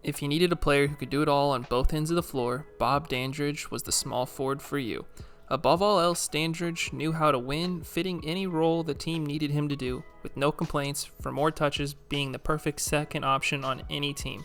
If you needed a player who could do it all on both ends of the floor, Bob Dandridge was the small forward for you. Above all else, Dandridge knew how to win, fitting any role the team needed him to do, with no complaints for more touches being the perfect second option on any team,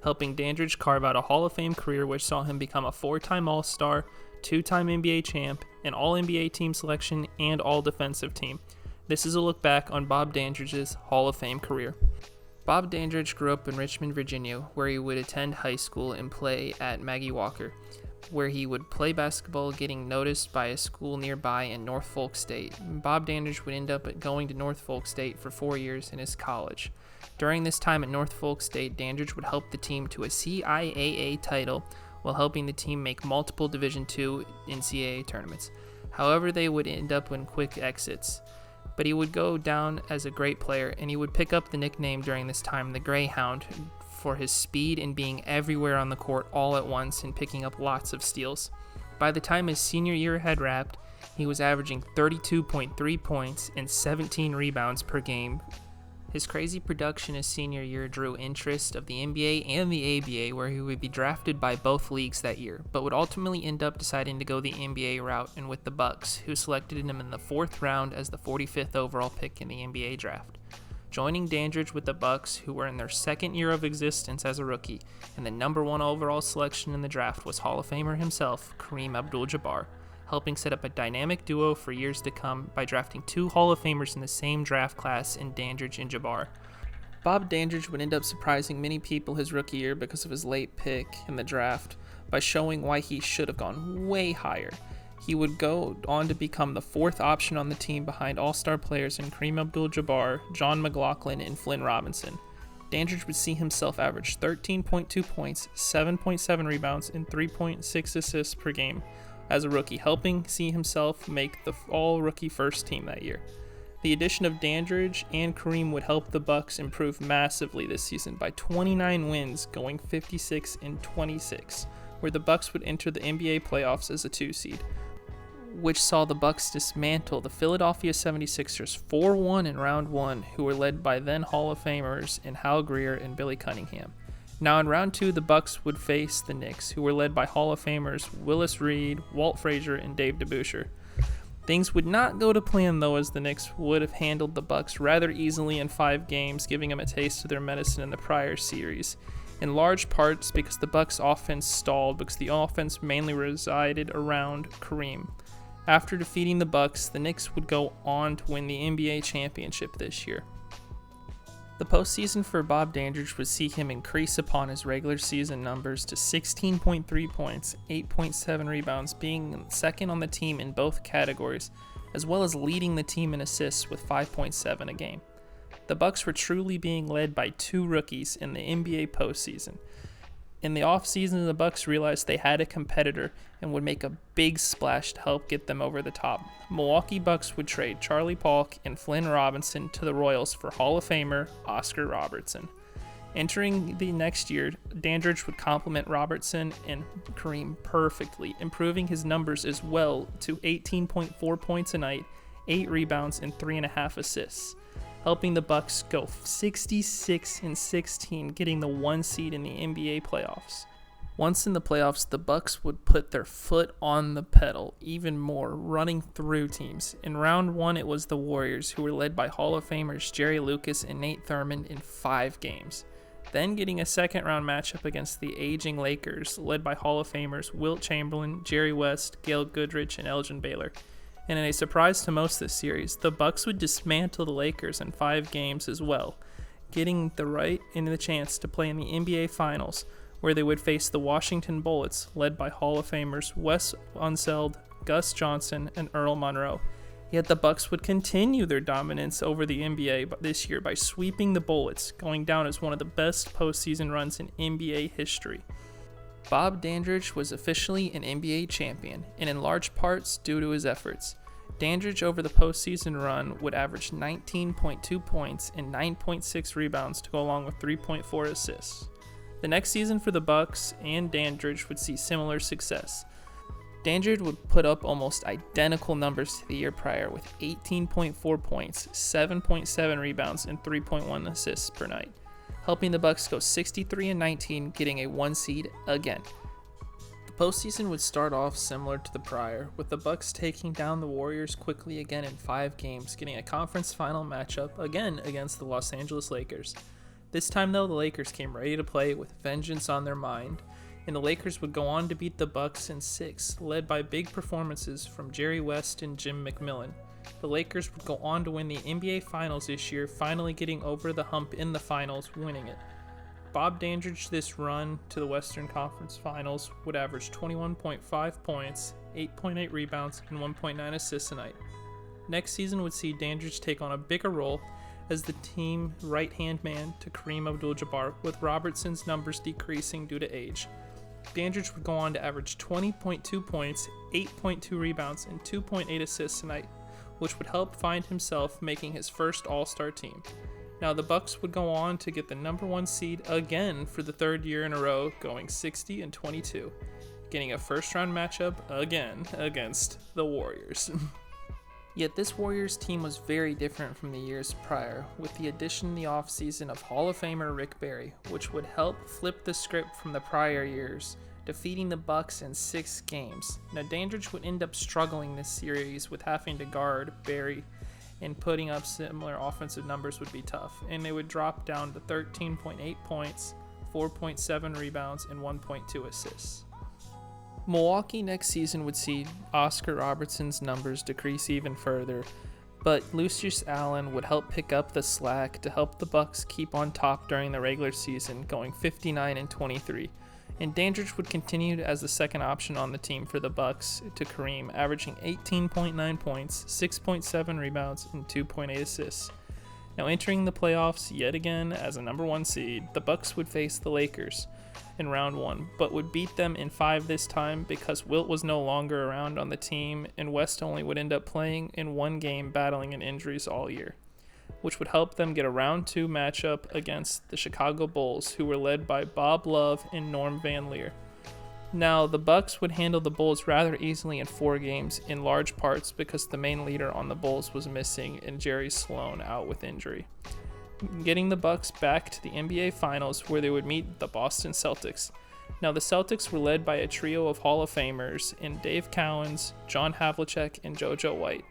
helping Dandridge carve out a Hall of Fame career which saw him become a 4-time All-Star, 2-time NBA champ, an All-NBA team selection, and All-Defensive team. This is a look back on Bob Dandridge's Hall of Fame career. Bob Dandridge grew up in Richmond, Virginia, where he would attend high school and play at Maggie Walker, where he would play basketball, getting noticed by a school nearby in Norfolk State. Bob Dandridge would end up going to Norfolk State for 4 years in his college. During this time at Norfolk State, Dandridge would help the team to a CIAA title while helping the team make multiple Division II NCAA tournaments. However, they would end up in quick exits. But he would go down as a great player, and he would pick up the nickname during this time, the Greyhound, for his speed and being everywhere on the court all at once and picking up lots of steals. By the time his senior year had wrapped, he was averaging 32.3 points and 17 rebounds per game. His crazy production his senior year drew interest of the NBA and the ABA, where he would be drafted by both leagues that year, but would ultimately end up deciding to go the NBA route and with the Bucks, who selected him in the 4th round as the 45th overall pick in the NBA draft. Joining Dandridge with the Bucks, who were in their 2nd year of existence as a rookie, and the number 1 overall selection in the draft was Hall of Famer himself, Kareem Abdul-Jabbar, helping set up a dynamic duo for years to come by drafting 2 Hall of Famers in the same draft class in Dandridge and Jabbar. Bob Dandridge would end up surprising many people his rookie year because of his late pick in the draft by showing why he should have gone way higher. He would go on to become the 4th option on the team behind all-star players in Kareem Abdul-Jabbar, John McLaughlin, and Flynn Robinson. Dandridge would see himself average 13.2 points, 7.7 rebounds, and 3.6 assists per game as a rookie, helping see himself make the all-rookie first team that year. The addition of Dandridge and Kareem would help the Bucks improve massively this season by 29 wins, going 56-26, where the Bucks would enter the NBA playoffs as a 2 seed, which saw the Bucks dismantle the Philadelphia 76ers 4-1 in round 1, who were led by then Hall of Famers in Hal Greer and Billy Cunningham. Now in round 2, the Bucks would face the Knicks, who were led by Hall of Famers Willis Reed, Walt Frazier, and Dave DeBusschere. Things would not go to plan though, as the Knicks would have handled the Bucks rather easily in 5 games, giving them a taste of their medicine in the prior series, in large parts because the Bucks' offense stalled because the offense mainly resided around Kareem. After defeating the Bucks, the Knicks would go on to win the NBA championship this year. The postseason for Bob Dandridge would see him increase upon his regular season numbers to 16.3 points, 8.7 rebounds, being second on the team in both categories, as well as leading the team in assists with 5.7 a game. The Bucks were truly being led by 2 rookies in the NBA postseason. In the offseason, the Bucks realized they had a competitor and would make a big splash to help get them over the top. Milwaukee Bucks would trade Charlie Paulk and Flynn Robinson to the Royals for Hall of Famer Oscar Robertson. Entering the next year, Dandridge would complement Robertson and Kareem perfectly, improving his numbers as well to 18.4 points a night, 8 rebounds, and 3.5 assists, helping the Bucks go 66-16, getting the 1 seed in the NBA playoffs. Once in the playoffs, the Bucks would put their foot on the pedal even more, running through teams. In round 1, it was the Warriors, who were led by Hall of Famers Jerry Lucas and Nate Thurmond in 5 games. Then getting a second-round matchup against the aging Lakers, led by Hall of Famers Wilt Chamberlain, Jerry West, Gail Goodrich, and Elgin Baylor. And in a surprise to most this series, the Bucks would dismantle the Lakers in 5 games as well, getting the right and the chance to play in the NBA Finals, where they would face the Washington Bullets, led by Hall of Famers Wes Unseld, Gus Johnson, and Earl Monroe. Yet the Bucks would continue their dominance over the NBA this year by sweeping the Bullets, going down as one of the best postseason runs in NBA history. Bob Dandridge was officially an NBA champion, and in large parts due to his efforts. Dandridge over the postseason run would average 19.2 points and 9.6 rebounds to go along with 3.4 assists. The next season for the Bucks and Dandridge would see similar success. Dandridge would put up almost identical numbers to the year prior with 18.4 points, 7.7 rebounds, and 3.1 assists per night, helping the Bucks go 63-19, getting a 1 seed again. The postseason would start off similar to the prior, with the Bucks taking down the Warriors quickly again in 5 games, getting a conference final matchup again against the Los Angeles Lakers. This time though, the Lakers came ready to play with vengeance on their mind, and the Lakers would go on to beat the Bucks in 6, led by big performances from Jerry West and Jim McMillan. The Lakers would go on to win the NBA Finals this year, finally getting over the hump in the finals, winning it. Bob Dandridge this run to the Western Conference Finals would average 21.5 points, 8.8 rebounds, and 1.9 assists a night. Next season would see Dandridge take on a bigger role as the team right-hand man to Kareem Abdul-Jabbar, with Robertson's numbers decreasing due to age. Dandridge would go on to average 20.2 points, 8.2 rebounds, and 2.8 assists a night, which would help find himself making his first All-Star team. Now the Bucks would go on to get the number 1 seed again for the 3rd year in a row, going 60-22, getting a first-round matchup again against the Warriors. Yet this Warriors team was very different from the years prior, with the addition in the offseason of Hall of Famer Rick Barry, which would help flip the script from the prior years, defeating the Bucks in 6 games. Now Dandridge would end up struggling this series with having to guard Barry, and putting up similar offensive numbers would be tough, and they would drop down to 13.8 points, 4.7 rebounds, and 1.2 assists. Milwaukee next season would see Oscar Robertson's numbers decrease even further, but Lucius Allen would help pick up the slack to help the Bucks keep on top during the regular season, going 59-23. And Dandridge would continue as the second option on the team for the Bucks to Kareem, averaging 18.9 points, 6.7 rebounds, and 2.8 assists. Now entering the playoffs yet again as a number 1 seed, the Bucks would face the Lakers in round 1, but would beat them in 5 this time because Wilt was no longer around on the team, and West only would end up playing in 1 game, battling in injuries all year, which would help them get a round 2 matchup against the Chicago Bulls, who were led by Bob Love and Norm Van Leer. Now, the Bucks would handle the Bulls rather easily in 4 games, in large parts because the main leader on the Bulls was missing and Jerry Sloan out with injury, getting the Bucks back to the NBA Finals, where they would meet the Boston Celtics. Now, the Celtics were led by a trio of Hall of Famers in Dave Cowens, John Havlicek, and JoJo White.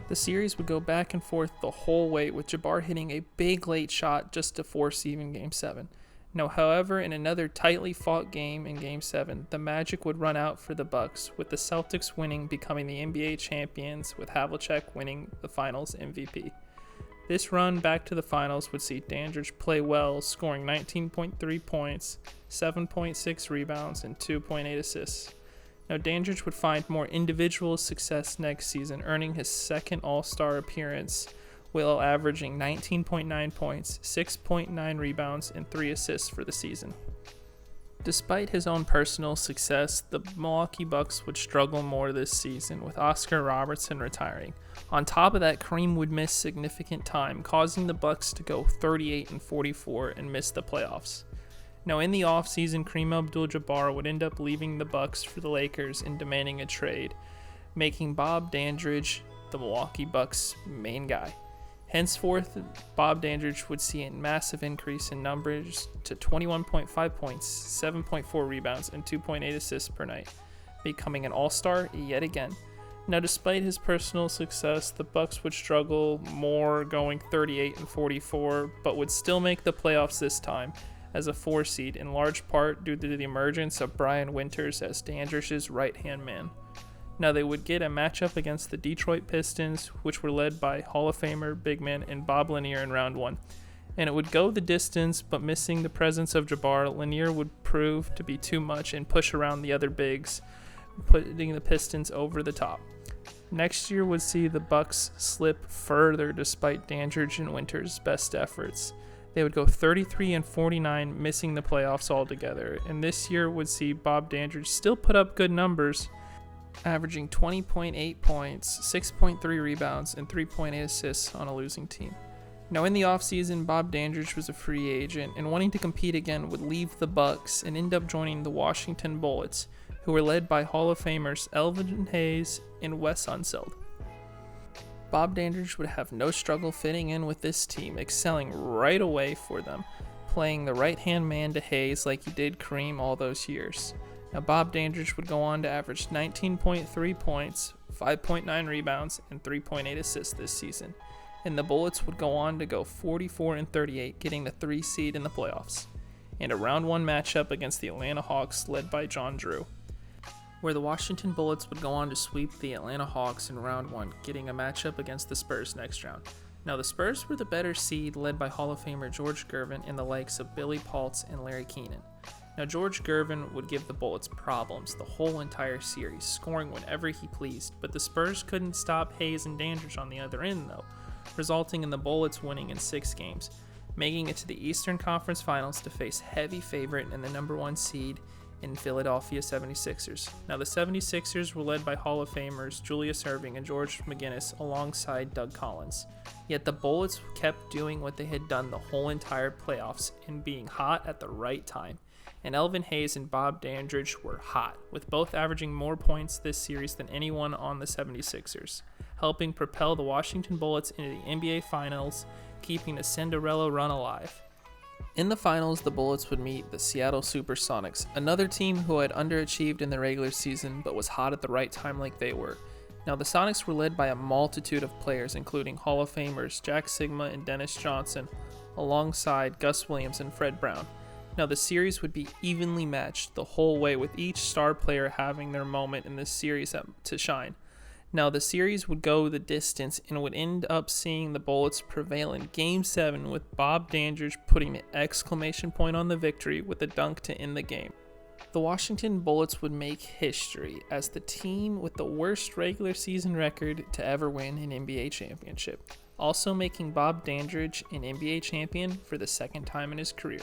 The series would go back and forth the whole way, with Jabbar hitting a big late shot just to force even Game 7. Now, however, in another tightly fought game in Game 7, the magic would run out for the Bucks, with the Celtics winning, becoming the NBA champions, with Havlicek winning the Finals MVP. This run back to the finals would see Dandridge play well, scoring 19.3 points, 7.6 rebounds, and 2.8 assists. Now, Dandridge would find more individual success next season, earning his second All-Star appearance while averaging 19.9 points, 6.9 rebounds, and 3 assists for the season. Despite his own personal success, the Milwaukee Bucks would struggle more this season, with Oscar Robertson retiring. On top of that, Kareem would miss significant time, causing the Bucks to go 38-44 and miss the playoffs. Now, in the offseason, Kareem Abdul-Jabbar would end up leaving the Bucks for the Lakers and demanding a trade, making Bob Dandridge the Milwaukee Bucks' main guy. Henceforth, Bob Dandridge would see a massive increase in numbers to 21.5 points, 7.4 rebounds, and 2.8 assists per night, becoming an all-star yet again. Now, despite his personal success, the Bucks would struggle more, going 38-44, but would still make the playoffs this time as a 4 seed, in large part due to the emergence of Brian Winters as Dandridge's right-hand man. Now, they would get a matchup against the Detroit Pistons, which were led by Hall of Famer big man and Bob Lanier in round 1. And it would go the distance, but missing the presence of Jabbar, Lanier would prove to be too much and push around the other bigs, putting the Pistons over the top. Next year would see the Bucks slip further despite Dandridge and Winters' best efforts. They would go 33-49, missing the playoffs altogether. And this year would see Bob Dandridge still put up good numbers, averaging 20.8 points, 6.3 rebounds, and 3.8 assists on a losing team. Now, in the offseason, Bob Dandridge was a free agent, and wanting to compete again would leave the Bucks and end up joining the Washington Bullets, who were led by Hall of Famers Elvin Hayes and Wes Unseld. Bob Dandridge would have no struggle fitting in with this team, excelling right away for them. playing the right-hand man to Hayes like he did Kareem all those years. Now, Bob Dandridge would go on to average 19.3 points, 5.9 rebounds, and 3.8 assists this season. And the Bullets would go on to go 44-38, getting the 3 seed in the playoffs, and a round 1 matchup against the Atlanta Hawks led by John Drew, where the Washington Bullets would go on to sweep the Atlanta Hawks in round 1, getting a matchup against the Spurs next round. Now, the Spurs were the better seed, led by Hall of Famer George Gervin and the likes of Billy Paltz and Larry Keenan. Now, George Gervin would give the Bullets problems the whole entire series, scoring whenever he pleased, but the Spurs couldn't stop Hayes and Dandridge on the other end, though, resulting in the Bullets winning in 6 games, making it to the Eastern Conference Finals to face heavy favorite and the number 1 seed in Philadelphia 76ers. Now, the 76ers were led by Hall of Famers Julius Erving and George McGinnis alongside Doug Collins. Yet the Bullets kept doing what they had done the whole entire playoffs and being hot at the right time. And Elvin Hayes and Bob Dandridge were hot, with both averaging more points this series than anyone on the 76ers, helping propel the Washington Bullets into the NBA Finals, keeping the Cinderella run alive. In the finals, the Bullets would meet the Seattle Supersonics, another team who had underachieved in the regular season but was hot at the right time like they were. Now, the Sonics were led by a multitude of players, including Hall of Famers Jack Sigma and Dennis Johnson, alongside Gus Williams and Fred Brown. Now, the series would be evenly matched the whole way, with each star player having their moment in this series to shine. Now, the series would go the distance and would end up seeing the Bullets prevail in Game 7, with Bob Dandridge putting the exclamation point on the victory with a dunk to end the game. The Washington Bullets would make history as the team with the worst regular season record to ever win an NBA championship, also making Bob Dandridge an NBA champion for the 2nd time in his career.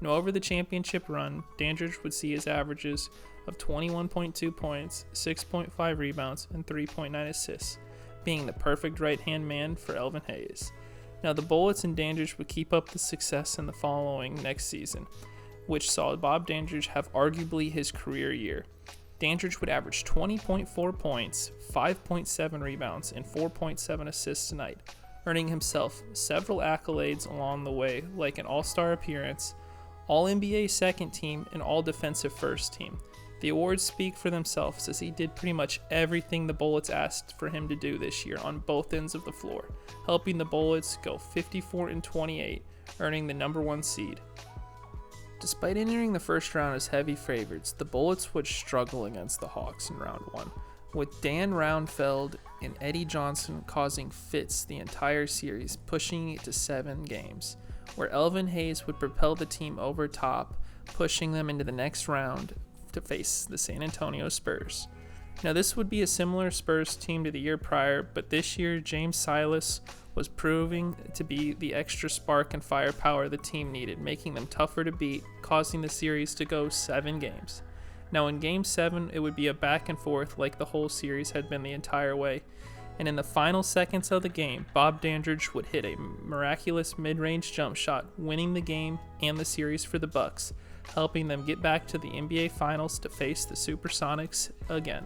Now, over the championship run, Dandridge would see his averages of 21.2 points, 6.5 rebounds, and 3.9 assists, being the perfect right-hand man for Elvin Hayes. Now, the Bullets and Dandridge would keep up the success in the following next season, which saw Bob Dandridge have arguably his career year. Dandridge would average 20.4 points, 5.7 rebounds, and 4.7 assists a night, earning himself several accolades along the way, like an All-Star appearance, All-NBA second team, and All-Defensive first team. The awards speak for themselves, as he did pretty much everything the Bullets asked for him to do this year on both ends of the floor, helping the Bullets go 54-28, earning the number 1 seed. Despite entering the first round as heavy favorites, the Bullets would struggle against the Hawks in round 1, with Dan Roundfeld and Eddie Johnson causing fits the entire series, pushing it to 7 games, where Elvin Hayes would propel the team over top, pushing them into the next round to face the San Antonio Spurs. Now, this would be a similar Spurs team to the year prior, but this year James Silas was proving to be the extra spark and firepower the team needed, making them tougher to beat, causing the series to go 7 games. Now, in Game 7, it would be a back and forth like the whole series had been the entire way, and in the final seconds of the game, Bob Dandridge would hit a miraculous mid-range jump shot, winning the game and the series for the Bucks, helping them get back to the NBA Finals to face the Supersonics again.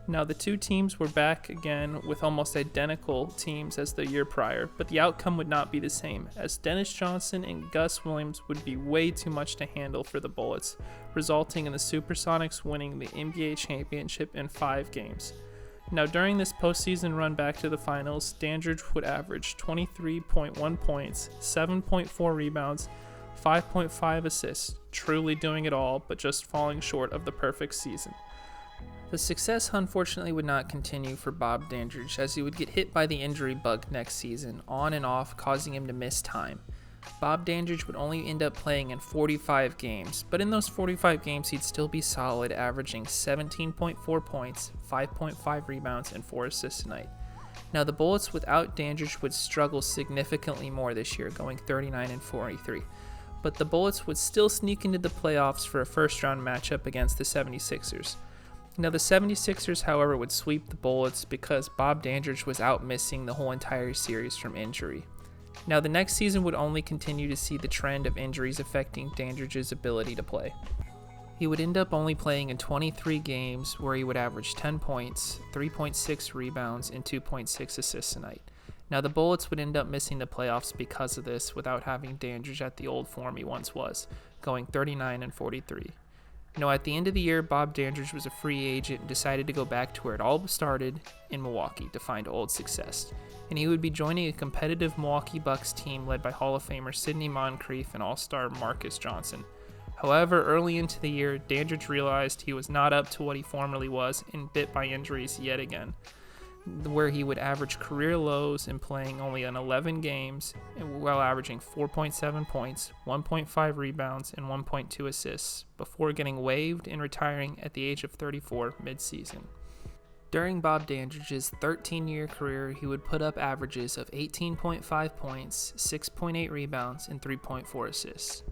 Now, the two teams were back again with almost identical teams as the year prior, but the outcome would not be the same, as Dennis Johnson and Gus Williams would be way too much to handle for the Bullets, resulting in the Supersonics winning the NBA championship in 5 games. Now, during this postseason run back to the finals, Dandridge would average 23.1 points, 7.4 rebounds, 5.5 assists, truly doing it all, but just falling short of the perfect season. The success unfortunately would not continue for Bob Dandridge, as he would get hit by the injury bug next season, on and off, causing him to miss time. Bob Dandridge would only end up playing in 45 games, but in those 45 games he'd still be solid, averaging 17.4 points, 5.5 rebounds, and 4 assists a night. Now, the Bullets without Dandridge would struggle significantly more this year, going 39-43. But the Bullets would still sneak into the playoffs for a first-round matchup against the 76ers. Now, the 76ers, however, would sweep the Bullets because Bob Dandridge was out missing the whole entire series from injury. Now, the next season would only continue to see the trend of injuries affecting Dandridge's ability to play. He would end up only playing in 23 games, where he would average 10 points, 3.6 rebounds, and 2.6 assists a night. Now, the Bullets would end up missing the playoffs because of this without having Dandridge at the old form he once was, going 39-43. At the end of the year, Bob Dandridge was a free agent and decided to go back to where it all started in Milwaukee to find old success. And he would be joining a competitive Milwaukee Bucks team led by Hall of Famer Sidney Moncrief and All-Star Marcus Johnson. However, early into the year, Dandridge realized he was not up to what he formerly was and bit by injuries yet again, where he would average career lows in playing only in 11 games while averaging 4.7 points, 1.5 rebounds, and 1.2 assists before getting waived and retiring at the age of 34 mid-season. During Bob Dandridge's 13-year career, he would put up averages of 18.5 points, 6.8 rebounds, and 3.4 assists.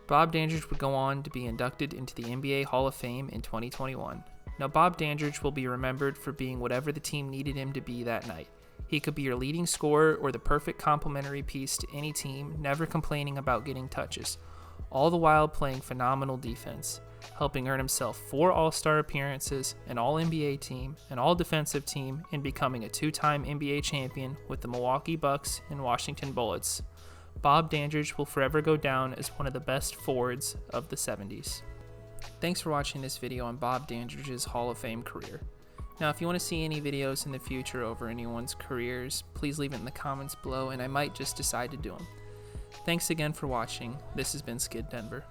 Bob Dandridge would go on to be inducted into the NBA Hall of Fame in 2021. Now, Bob Dandridge will be remembered for being whatever the team needed him to be that night. He could be your leading scorer or the perfect complementary piece to any team, never complaining about getting touches, all the while playing phenomenal defense, helping earn himself 4 All-Star appearances, an All-NBA team, an All-Defensive team, and becoming a 2-time NBA champion with the Milwaukee Bucks and Washington Bullets. Bob Dandridge will forever go down as one of the best forwards of the 70's. Thanks for watching this video on Bob Dandridge's Hall of Fame career. Now, if you want to see any videos in the future over anyone's careers, please leave it in the comments below and I might just decide to do them. Thanks again for watching. This has been Skid Denver.